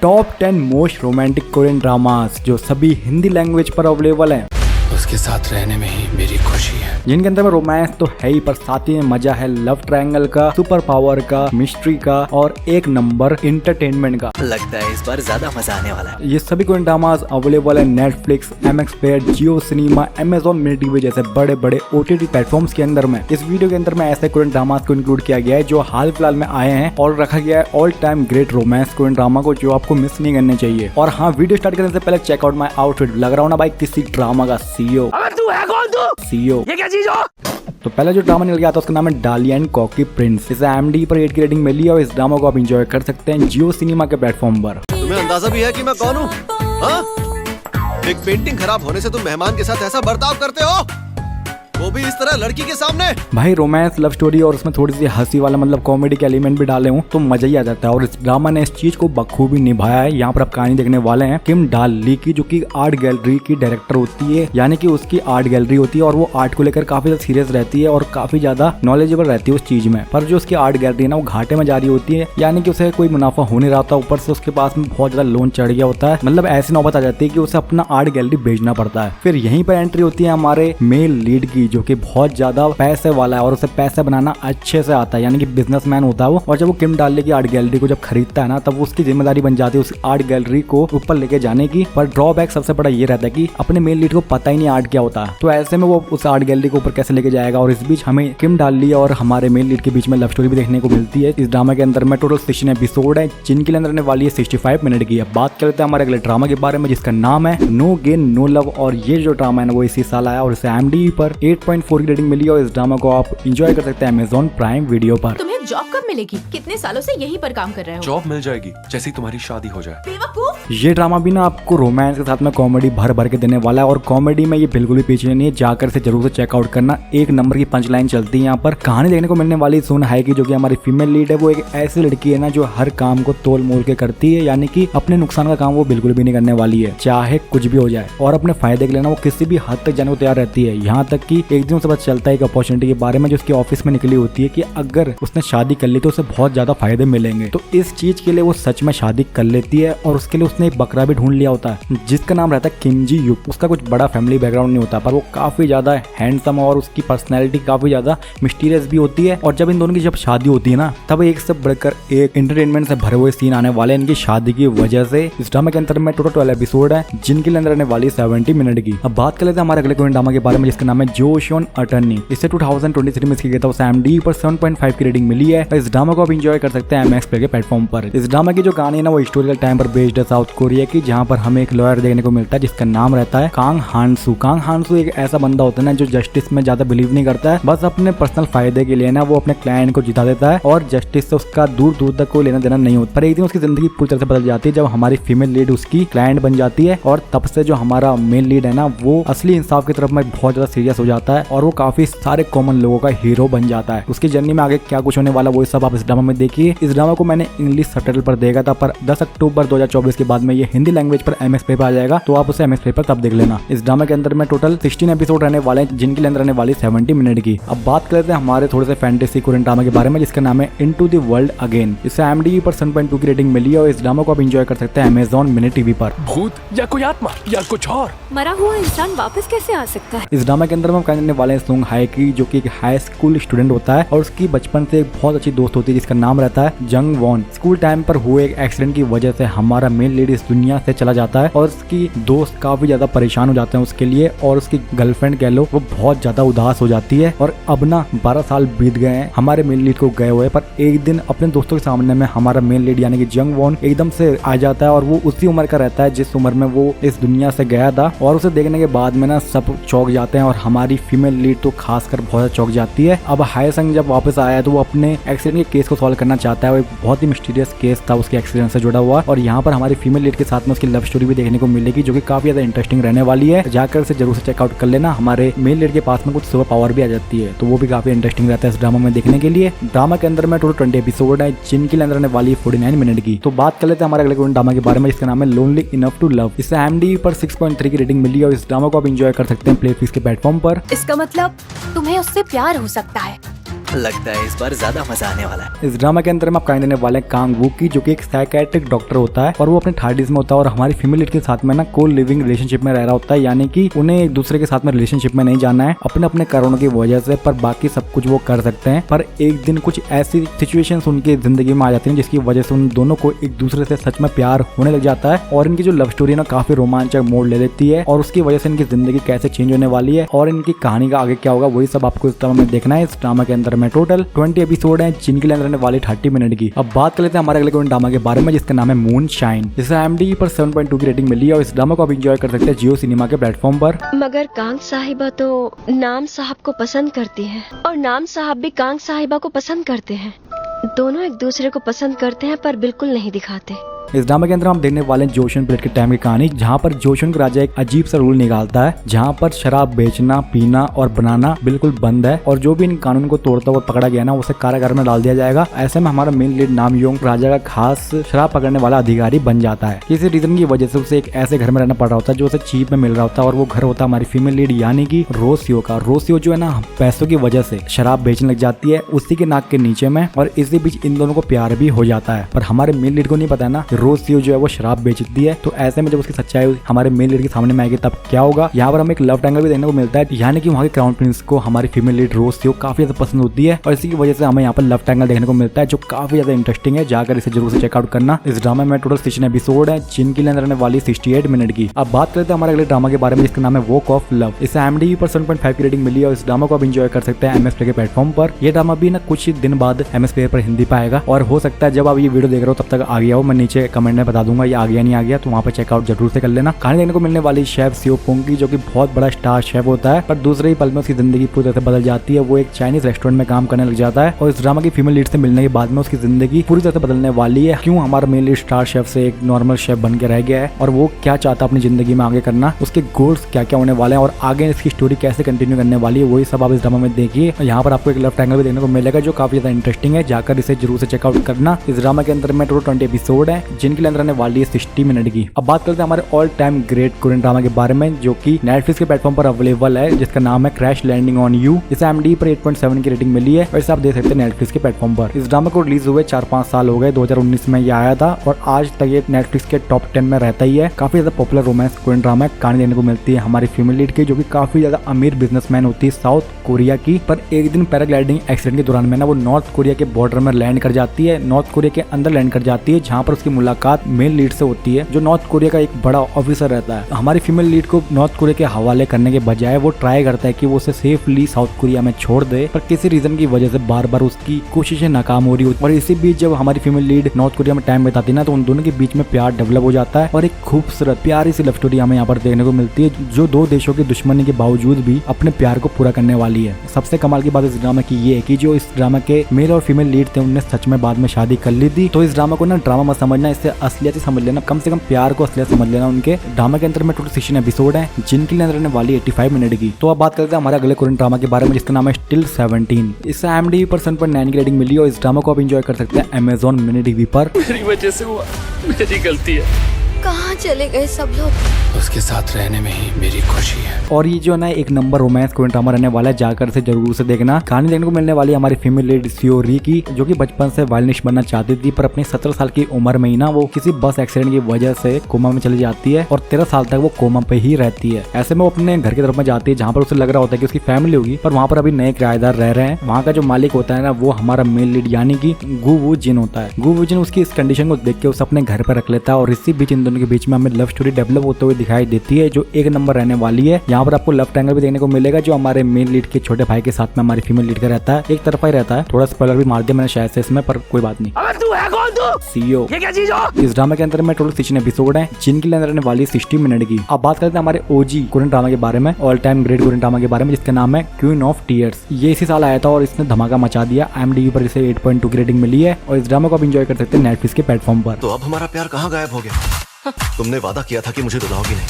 Top 10 most romantic Korean dramas जो सभी Hindi language पर अवेलेबल हैं। उसके साथ रहने में ही मेरी खुशी है। जिनके अंदर में रोमांस तो है ही, पर साथ ही में मजा है लव ट्रायंगल का, सुपर पावर का, मिस्ट्री का और एक नंबर इंटरटेनमेंट का। लगता है इस बार ज्यादा मजा आने वाला है। ये सभी कोरियन ड्रामास अवेलेबल है नेटफ्लिक्स, MX प्लेयर, जियो सिनेमा, Amazon मिनी टीवी जैसे बड़े बड़े OTT प्लेटफॉर्म्स के अंदर में। इस वीडियो के अंदर में ऐसे कोरियन ड्रामास को इंक्लूड किया गया है जो हाल फिलहाल में आए हैं और रखा गया है all time great romance Korean drama को, जो आपको मिस नहीं करने चाहिए। और हाँ, वीडियो स्टार्ट करने से पहले चेकआउट माई आउटफिट। लग रहा हूँ ना भाई किसी ड्रामा का CEO। CEO ये क्या चीज हो? तो पहला जो ड्रामा निकल गया था उसका नाम है डालिया एंड कॉकी प्रिंस। इसे IMDb पर 8 की रेटिंग मिली है और इस ड्रामा को आप एंजॉय कर सकते हैं जियो सिनेमा के प्लेटफॉर्म पर। तुम्हें अंदाजा भी है कि मैं कौन हूँ? हाँ? एक पेंटिंग खराब होने से तुम मेहमान के साथ ऐसा बर्ताव करते हो, वो भी इस तरह लड़की के सामने। भाई रोमांस, लव स्टोरी और उसमें थोड़ी सी हंसी वाला मतलब कॉमेडी के एलिमेंट भी डाले हूँ तो मजा ही आ जाता है। और इस ड्रामा ने इस चीज को बखूबी निभाया है। यहाँ पर आप कहानी देखने वाले हैं किम डाल ली की, जो कि आर्ट गैलरी की डायरेक्टर होती है, यानी कि उसकी आर्ट गैलरी होती है और वो आर्ट को लेकर काफी ज्यादा सीरियस रहती है और काफी ज्यादा नॉलेजेबल रहती है उस चीज में। पर जो उसकी आर्ट गैलरी है ना वो घाटे में जा रही होती है, यानी कि उसे कोई मुनाफा हो नहीं रहा था, ऊपर से उसके पास में बहुत ज्यादा लोन चढ़ गया होता है। मतलब ऐसी नौबत आ जाती है कि उसे अपना आर्ट गैलरी बेचना पड़ता है। फिर यहीं पर एंट्री होती है हमारे मेल लीड की, जो कि बहुत ज्यादा पैसे वाला है और उसे पैसे बनाना अच्छे से आता है, यानी कि बिजनेसमैन होता है वो। और जब वो किम डाल ली की आर्ट गैलरी को जब खरीदता है ना, तब उसकी जिम्मेदारी बन जाती है उस आर्ट गैलरी को ऊपर लेके जाने की। पर ड्रॉबैक सबसे बड़ा ये रहता है कि अपने मेन लीड को पता ही नहीं आर्ट क्या होता है, तो ऐसे में वो उस आर्ट गैलरी को ऊपर कैसे लेके जाएगा। और इस बीच हमें किम डाल ली और हमारे मेन लीड के बीच में लव स्टोरी भी देखने को मिलती है। इस ड्रामा के अंदर में टोटल 16 एपिसोड है, जिनके अंदर रहने वाली है 65 मिनट की। अब बात करते हैं हमारे अगले ड्रामा के बारे में, जिसका नाम है नो गेन नो लव। और ये जो ड्रामा है ना वो इसी साल आया और इसे IMDb पर 8.4 की रेटिंग मिली है। और इस ड्रामा को आप एंजॉय कर सकते हैं Amazon प्राइम वीडियो पर। तुम्हें जॉब कब मिलेगी? कितने सालों से यहीं पर काम कर रहे हो? जॉब मिल जाएगी जैसी तुम्हारी शादी हो जाए। बेवकूफ! ये ड्रामा भी ना आपको रोमांस के साथ में कॉमेडी भर भर के देने वाला है। और कॉमेडी में ये बिल्कुल भी पीछे नहीं है, जाकर से जरूर से चेकआउट करना। एक नंबर की पंच लाइन चलती है यहाँ पर। कहानी देखने को मिलने वाली सुन है कि जो कि हमारी फीमेल लीड है वो एक ऐसी लड़की है ना जो हर काम को तोल मोल के करती है, यानी कि अपने नुकसान का काम वो बिल्कुल भी नहीं करने वाली है, चाहे कुछ भी हो जाए। और अपने फायदे के लिए ना वो किसी भी हद तक जाने को तैयार रहती है। यहाँ तक कि एक दिन उसे पता चलता है एक अपॉर्चुनिटी के बारे में जो उसके ऑफिस में निकली होती है कि अगर उसने शादी कर ली तो उसे बहुत ज्यादा फायदे मिलेंगे। तो इस चीज के लिए वो सच में शादी कर लेती है और उसके लिए उसने एक बकरा भी ढूंढ लिया होता है जिसका नाम रहता है किम जी युक। उसका कुछ बड़ा फैमिली बैकग्राउंड नहीं होता, पर वो काफी ज्यादा हैंडसम और उसकी पर्सनैलिटी काफी ज्यादा मिस्टीरियस भी होती है। और जब इन दोनों की जब शादी होती है ना, तब एक से बढ़कर एक एंटरटेनमेंट से भरे हुए सीन आने वाले इनकी शादी की वजह से। इस ड्रामा के अंदर में टोटल 12 एपिसोड है, जिनके अंदर रहने वाली 70 मिनट की। अब बात कर लेते हैं हमारे अगले कोरियन ड्रामा के बारे में, जिसका नाम है जोशोन अटर्नी। इसे 2023 में इसकी गया था, उसे IMDb पर 7.5 की रेटिंग मिली है। इस ड्रामा को आप एंजॉय कर सकते हैं MX प्ले के प्लेटफॉर्म पर। इस ड्रामा की जो कहानी है ना वो हिस्टोरिकल टाइम पर बेस्ड है साउथ कोरिया की, जहाँ पर हमें एक लॉयर देखने को मिलता है जिसका नाम रहता है कांग हानसू। कांग हानसू एक ऐसा बंदा होता है ना जो जस्टिस में ज्यादा बिलीव नहीं करता है, बस अपने पर्सनल फायदे के लिए ना वो अपने क्लाइंट को जिता देता है और जस्टिस से उसका दूर दूर तक कोई लेना देना नहीं होता। पर एक दिन उसकी जिंदगी पूरी तरह से बदल जाती है जब हमारी फीमेल लीड उसकी क्लाइंट बन जाती है। और तब से जो हमारा मेन लीड है ना वो असली इंसाफ की तरफ में बहुत ज्यादा सीरियस हो जाता है और वो काफी सारे कॉमन लोगों का हीरो बन जाता है। उसकी जर्नी में आगे क्या कुछ होने वाला वो सब आप इस ड्रामा में देखिए। इस ड्रामा को मैंने इंग्लिश सबटाइटल पर देखा था, पर 10 अक्टूबर 2024 के बाद में ये हिंदी लैंग्वेज पर MX प्ले पर आ जाएगा, तो आप उसे MX प्ले पर तब देख लेना। इस ड्रामा के अंदर में टोटल 16 एपिसोड रहने वाले हैं, जिनके अंदर रहने वाली 70 मिनट की। अब बात करते हैं हमारे थोड़े से फैंटेसी कोरियन ड्रामा के बारे में, जिसका नाम है इनटू द वर्ल्ड अगेन। इसे IMDb पर 7.2 की रेटिंग मिली है और इस ड्रामा को आप एंजॉय कर सकते हैं Amazon मिनी टीवी पर। भूत या कोई आत्मा या कुछ और? मरा हुआ इंसान वापस कैसे आ सकता है? इस ड्रामा के अंदर हम कहने वाले हैं सुंग हाई की, जो कि एक हाई स्कूल स्टूडेंट होता है और उसकी बचपन से एक बहुत अच्छी दोस्त होती है जिसका नाम रहता है जंग वॉन। स्कूल टाइम पर हुए एक एक्सीडेंट की वजह से हमारा मेन लीड इस दुनिया से चला जाता है और उसकी दोस्त काफी ज्यादा परेशान हो जाते हैं उसके लिए, और उसकी गर्लफ्रेंड कह लो वो बहुत ज्यादा उदास हो जाती है। और अब ना 12 साल बीत गए हैं हमारे मेन लीड को गए हुए, पर एक दिन अपने दोस्तों के सामने में हमारा मेन लीड यानी कि जंग वॉन एकदम से आ जाता है और वो उसी उम्र का रहता है जिस उम्र में वो इस दुनिया से गया था। और उसे देखने के बाद में ना सब चौंक जाते हैं और हमारी फीमेल लीड तो खासकर बहुत चौंक जाती है। अब हाय संग जब वापस आया तो वो अपने एक्सीडेंट के केस को सॉल्व करना चाहता है। वो एक बहुत ही मिस्टीरियस केस था उसके एक्सीडेंट से जुड़ा हुआ, और यहाँ पर हमारी फीमेल लीड के साथ में उसकी लव स्टोरी भी देखने को मिलेगी, जो कि काफी ज्यादा इंटरेस्टिंग रहने वाली है। जाकर से जरूर से चेकआउट कर लेना। हमारे मेन लीड के पास में कुछ सुपर पावर भी आ जाती है, तो वो भी काफी इंटरेस्टिंग रहता है इस ड्रामा में देखने के लिए। ड्रामा के अंदर में टोटल 20 एपिसोड है, जिनके अंदर रहने वाली 49 मिनट की। तो बात कर लेते हैं हमारे अगले ड्रामा के बारे में, जिसका नाम है लोनली इनफ टू लव। इसे IMDb पर 6.3 की रेटिंग मिली है और इस ड्रामा को आप एंजॉय कर सकते हैं प्लेफिक्स के प्लेटफॉर्म पर। इसका मतलब तुम्हें उससे प्यार हो सकता है? लगता है इस बार ज्यादा मजा आने वाला है। इस ड्रामा के अंदर हम आपको देने वाले हैं कांग वू की, जो कि एक साइकेट्रिक डॉक्टर होता है और वो अपने 30s में होता है और हमारी फीमेल लीड के साथ में ना को लिविंग रिलेशनशिप में रह रहा होता है, यानी कि उन्हें एक दूसरे के साथ में रिलेशनशिप में नहीं जाना है अपने अपने कारणों की वजह से, पर बाकी सब कुछ वो कर सकते हैं। पर एक दिन कुछ ऐसी सिचुएशंस उनकी जिंदगी में आ जाती हैं जिसकी वजह से उन दोनों को एक दूसरे से सच में प्यार होने लग जाता है और इनकी जो लव स्टोरी है ना काफी रोमांचक मोड़ ले लेती है और उसकी वजह से इनकी जिंदगी कैसे चेंज होने वाली है और इनकी कहानी का आगे क्या होगा वही सब आपको इस ड्रामा में देखना है। इस ड्रामा के अंदर में टोटल 20 एपिसोड हैं जिनके लिए रहने वाली 30 मिनट की। अब बात कर लेते हैं हमारे अगले कोरियन ड्रामा के बारे में जिसका नाम है मून शाइन। इसे IMDb पर 7.2 की रेटिंग मिली है और इस ड्रामा को आप एंजॉय कर सकते हैं जियो सिनेमा के प्लेटफॉर्म पर। मगर कांग साहिबा तो नाम साहब को पसंद करती है और नाम साहब भी कांग साहिबा को पसंद करते हैं। दोनों एक दूसरे को पसंद करते हैं पर बिल्कुल नहीं दिखाते। इस ड्रामा के अंदर हम देखने वाले हैं जोशन पीरियड के टाइम की कहानी, जहाँ पर जोशन का राजा एक अजीब सा रूल निकालता है जहाँ पर शराब बेचना, पीना और बनाना बिल्कुल बंद है और जो भी इन कानून को तोड़ता हुआ पकड़ा गया ना उसे कारागार में डाल दिया जाएगा। ऐसे में हमारा मेन लीड नाम योंग राजा का खास शराब पकड़ने वाला अधिकारी बन जाता है। किसी रीजन की वजह से उसे एक ऐसे घर में रहना पड़ रहा होता है जो उसे चीप में मिल रहा होता है और वो घर होता है हमारी फीमेल लीड यानी कि रोसियो का। रोसियो जो है ना पैसों की वजह से शराब बेचने लग जाती है उसी के नाक के नीचे में और इसी बीच इन दोनों को प्यार भी हो जाता है, पर हमारे मेन लीड को नहीं पता है ना रोसियो जो है वो शराब बेचती है। तो ऐसे में जब उसकी सच्चाई हमारे मेन लीड के सामने में आएगी तब क्या होगा। यहाँ पर हमें एक लव ट्रायंगल भी देखने को मिलता है, यानी कि वहाँ के क्राउन प्रिंस को हमारी फीमेल लीड रोसियो काफी ज्यादा पसंद होती है और इसी की वजह से हमें यहाँ पर लव ट्रायंगल देखने को मिलता है जो काफी ज्यादा इंटरेस्टिंग है। जाकर इसे जरूर से चेकआउट करना। इस ड्रामा में टोटल 16 एपिसोड है जिनकी लेंथ रहने वाली 68 मिनट की। अब बात करते हैं हमारे अगले ड्रामा के बारे में जिसका नाम है वॉक ऑफ लव। इसे IMDb पर 7.5 की रेटिंग मिली है और इस ड्रामा को आप एंजॉय कर सकते हैं MS प्ले के प्लेटफॉर्म पर। यह ड्रामा भी ना कुछ दिन बाद MS प्ले पर हिंदी पाएगा और हो सकता है जब आप ये वीडियो देख रहे हो तब तक आ गया हो। मैं नीचे कमेंट में बता दूंगा ये आ गया नहीं आ गया, तो वहाँ पर चेकआउट जरूर से कर लेना। कहानी देखने को मिलने वाली शेफ सियो पोंग की, जो कि बहुत बड़ा स्टार शेफ होता है, पर दूसरे ही पल में उसकी जिंदगी पूरी तरह से बदल जाती है। वो एक चाइनीज रेस्टोरेंट में काम करने लग जाता है और इस ड्रामा की फीमेल लीड से मिलने के बाद में उसकी जिंदगी पूरी तरह से बदलने वाली है। क्यों हमारा मेन लीड स्टार शेफ से एक नॉर्मल शेफ बन के रह गया है और वो क्या चाहता है अपनी जिंदगी में आगे करना, उसके गोल्स क्या क्या होने वाले हैं और आगे इसकी स्टोरी कैसे कंटिन्यू करने वाली है, वही सब आप इस ड्रामा में देखिए। यहाँ पर आपको एक लव ट्रायंगल भी देखने को मिलेगा जो काफी ज्यादा इंटरेस्टिंग है, जाकर इसे जरूर से चेकआउट करना। इस ड्रामा के अंदर में टोटल 20 एपिसोड है जिनकी लेंथ रहने वाली है 60 मिनट की। अब बात करते हैं हमारे all time great Korean drama के बारे में जो कि नेटफ्लिक्स के प्लेटफॉर्म पर अवेलेबल है, जिसका नाम है क्रैश लैंडिंग ऑन यू। इसे IMDb पर 8.7 की रेटिंग मिली है और इसे आप देख सकते हैं नेटफ्लिक्स के प्लेटफॉर्म पर। इस ड्रामा को रिलीज हुए 4-5 साल हो गए, 2019 में ये आया था और आज तक ये नेटफ्लिक्स के टॉप 10 में रहता ही है। काफी ज्यादा पॉपुलर रोमांस कोरियन ड्रामा कहानी देखने को मिलती है हमारी फीमेल लीड की, जो कि काफी ज्यादा अमीर बिजनेसमैन होती है साउथ कोरिया की। पर एक दिन पैराग्लाइडिंग एक्सीडेंट के दौरान में ना वो नॉर्थ कोरिया के बॉर्डर में लैंड कर जाती है, नॉर्थ कोरिया के अंदर लैंड कर जाती है, जहाँ पर उसकी मुलाकात मेन लीड से होती है जो नॉर्थ कोरिया का एक बड़ा ऑफिसर रहता है। हमारी फीमेल लीड को नॉर्थ कोरिया के हवाले करने के बजाय वो ट्राई करता है कि वो उसे सेफली साउथ कोरिया में छोड़ दे, पर किसी रीजन की वजह से बार बार उसकी कोशिशें नाकाम हो रही होती है। और इसी बीच जब हमारी फीमेल लीड नॉर्थ कोरिया में टाइम बिताती है ना तो उन दोनों के बीच में प्यार डेवलप हो जाता है और एक खूबसूरत प्यारी सी लव स्टोरी हमें यहाँ पर देखने को मिलती है जो दो देशों की दुश्मनी के बावजूद भी अपने प्यार को पूरा करने वाली है। सबसे कमाल की बात इस ड्रामा की ये है कि जो इस ड्रामा के मेल और फीमेल लीड थे उनने सच में बाद में शादी कर ली थी। तो इस ड्रामा को ना ड्रामा मत समझना, इससे असलियत ही समझ लेना, कम से कम प्यार को असलियत समझ लेना। उनके ड्रामा के अंदर में टोटल 16 एपिसोड है जिनकी लेंथ रहने वाली 85 मिनट की। तो अब बात करते हैं हमारे अगले कोरियन ड्रामा के बारे में जिसका नाम है स्टिल 17। इससे IMDb पर 7.9 की रेटिंग मिली और इस ड्रामा को आप एंजॉय कर सकते हैं Amazon मिनी टीवी पर। मेरी वजह से हुआ, मेरी गलती है। कहाँ चले गए सब लोग? उसके साथ रहने में ही मेरी खुशी है। और ये जो है ना एक नंबर रोमांस कोरियन ड्रामा रहने वाला है, जाकर से जरूर से देखना। कहानी देखने को मिलने वाली है हमारी फीमेल लीड सियो री की, जो कि बचपन से वायलिनिस्ट बनना चाहती थी, पर अपनी 17 साल की उम्र में ही ना वो किसी बस एक्सीडेंट की वजह से कोमा में चली जाती है और 13 साल तक वो कोमा पे ही रहती है। ऐसे में वो अपने घर की तरफ में जाती है जहाँ पर उसे लग रहा होता है कि उसकी फैमिली होगी, पर वहाँ पर अभी नए किराएदार रह रहे हैं। वहाँ का जो मालिक होता है ना वो हमारा मेल लीड यानी कि गु वू जिन होता है। गु वू जिन उसकी इस कंडीशन को देख के उसे अपने घर पर रख लेता है और इसी बीच इन दोनों के बीच में हमें लव स्टोरी डेवलप होते हुए दिखाई देती है जो एक नंबर रहने वाली है। यहाँ पर आपको लव ट्रायंगल भी देखने को मिलेगा जो हमारे मेन लीड के छोटे भाई के साथ में हमारी फीमेल लीड का रहता है। एक तरफा ही रहता है, थोड़ा स्पॉइलर भी मार दिया मैंने शायद से इसमें, पर कोई बात नहीं। तू है कौन तू? सीईओ। ये क्या चीज हो? इस ड्रामा के अंदर में टोटल 16 एपिसोड है जिनकी लेंथ रहने वाली 60 मिनट की। अब बात करते हैं हमारे OG कोरियन ड्रामा के बारे में, all time great Korean drama के बारे में जिसका नाम है क्वीन ऑफ टीयर्स। ये इसी साल आया था और इसने धमाका मचा दिया। IMDb पर इसे 8.2 की रेटिंग मिली है और इस ड्रामा को आप एंजॉय कर सकते हैं नेटफ्लिक्स के प्लेटफॉर्म पर। तो अब हमारा प्यार कहाँ गायब हो गया? तुमने वादा किया था कि मुझे रुलाओगी नहीं,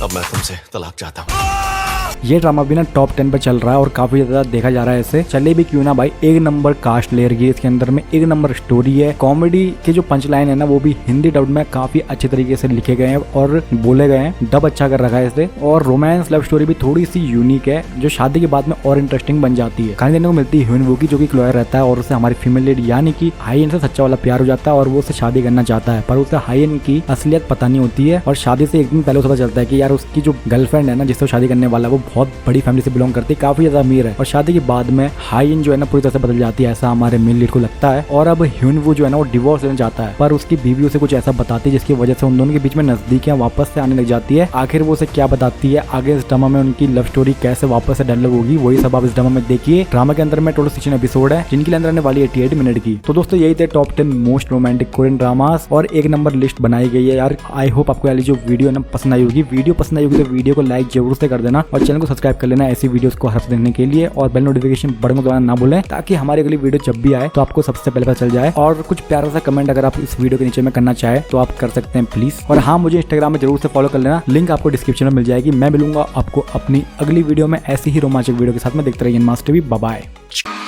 अब मैं तुमसे तलाक चाहता हूँ। ये ड्रामा भी ना टॉप 10 पे चल रहा है और काफी ज्यादा देखा जा रहा है इसे। चले भी क्यों ना भाई, एक नंबर कास्ट लेयर की इसके अंदर में, एक नंबर स्टोरी है। कॉमेडी के जो पंच लाइन है ना वो भी हिंदी डब में काफी अच्छे तरीके से लिखे गए हैं और बोले गए हैं, डब अच्छा कर रखा है इसे। और रोमांस लव स्टोरी भी थोड़ी सी यूनिक है जो शादी के बाद में और इंटरेस्टिंग बन जाती है। कहानी देखने को मिलती है ह्यून वू की, जो कि क्लोयर रहता है और उसे हमारी फीमेल लीड यानी कि हाई से सच्चा वाला प्यार हो जाता है और वो उससे शादी करना चाहता है, पर उसे हाई की असलियत पता नहीं होती है। और शादी से एक दिन पहले पता चलता है कि यार उसकी जो गर्लफ्रेंड है ना जिससे शादी करने वाला वो बहुत बड़ी फैमिली से बिलोंग करती है, काफी ज्यादा अमीर है। और शादी के बाद में हाई जो है ना पूरी तरह से बदल जाती है, ऐसा हमारे मेन लीड को लगता है। और अब ह्यून वू जो है ना वो डिवोर्स लेना चाहता है, पर उसकी बीवी उसे कुछ ऐसा बताती है जिसकी वजह से उन दोनों के बीच में नजदीकियां वापस से आने लग जाती है। आखिर वो उसे क्या बताती है, आगे इस ड्रामा में उनकी लव स्टोरी कैसे वापस से डेवलप होगी, वही सब आप इस ड्रामा में देखिए। ड्रामा के अंदर में टोटल 16 एपिसोड है जिनकी लेंथ रहने वाली 88 मिनट की। तो दोस्तों यही थे top 10 most romantic Korean dramas और एक नंबर लिस्ट बनाई गई है यार। आई होप आपको वाली जो वीडियो ना पसंद आई होगी। वीडियो पसंद आई होगी तो वीडियो को लाइक जरूर से कर देना और चैनल को सब्सक्राइब कर लेना ऐसी वीडियोस को हर हफ्ते देखने के लिए, और बेल नोटिफिकेशन बटन को दबाना ना भूलें ताकि हमारी अगली वीडियो जब भी आए तो आपको सबसे पहले पता चल जाए। और कुछ प्यारा सा कमेंट अगर आप इस वीडियो के नीचे में करना चाहे तो आप कर सकते हैं प्लीज। और हाँ, मुझे इंस्टाग्राम में जरूर से फॉलो कर लेना, लिंक आपको डिस्क्रिप्शन में मिल जाएगी। मैं मिलूंगा आपको अपनी अगली वीडियो में ऐसी ही रोमांचक वीडियो के साथ में। देखते रहिए मास्टर टीवी। Bye bye.